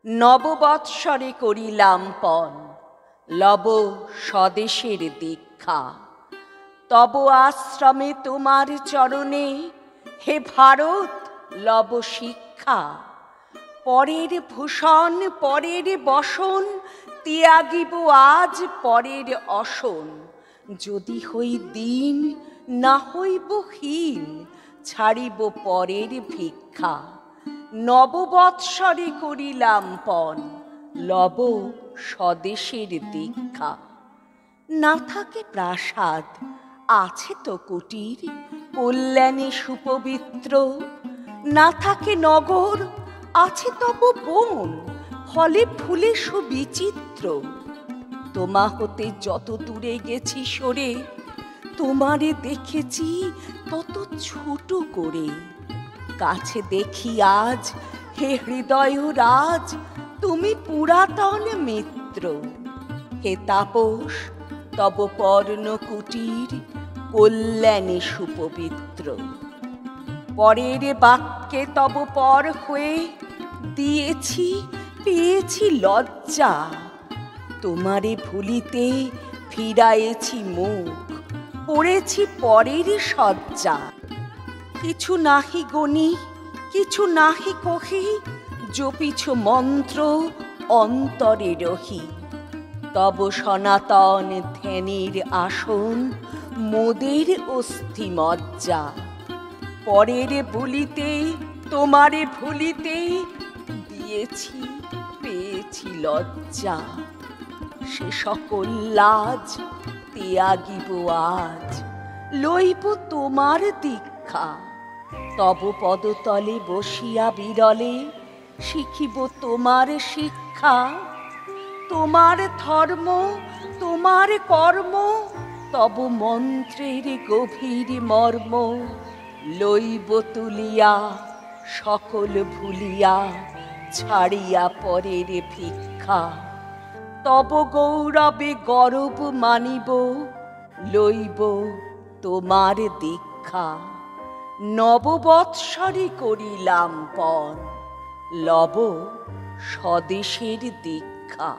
নববৎসরে করিলাম পণ, লব স্বদেশের দীক্ষা। তব আশ্রমে তোমার চরণে, হে ভারত লব শিক্ষা। পরের ভূষণ পরের বসন, ত্যাগিব আজ পরের অসন। যদি হই দীন না হইব হীন, ছাড়িব পরের ভিক্ষা। নববৎসরে করিলাম পণ, লব স্বদেশের দীক্ষা। না থাকে প্রাসাদ, আছে তো কুটির, কল্যাণে সুপবিত্র। না থাকে নগর, আছে তব বন, ফলে ফুলে সুবিচিত্র। তোমা হতে যত দূরে গেছি সরে, তোমারে দেখেছি তত ছোট করে। কাছে দেখি আজ, হে হৃদয় রাজ, তুমি পুরাতন মিত্র। হে তাপস, তব পর্ণ কুটির, কল্যাণে সুপবিত্র। পরের বাক্যে তব পর হয়ে, দিয়েছি পেয়েছি লজ্জা। তোমারে ভুলিতে ফিরায়েছি মুখ, পড়েছি পরের শয্যা। কিছু নাহি গণি, কিছু নাহি কহি, জপিছ মন্ত্র অন্তরে রহি। তব সনাতন ধ্যানের আসন, মোদের অস্থি মজ্জা। পরের বলিতে তোমারে ভুলিতে, দিয়েছি পেয়েছি লজ্জা। সে সকল লাজ ত্যাগিব আজ, লইব তোমার দীক্ষা। তব পদতলে বসিয়া বিরলে, শিখিব তোমার শিক্ষা। তোমার ধর্ম তোমার কর্ম, তব মন্ত্রের গভীর মর্ম। লইব তুলিয়া সকল ভুলিয়া, ছাড়িয়া পরের ভিক্ষা। তব গৌরবে গরব মানিব, লইব তোমার দীক্ষা। নববৎসরে করিলাম পণ, লব স্বদেশের দীক্ষা।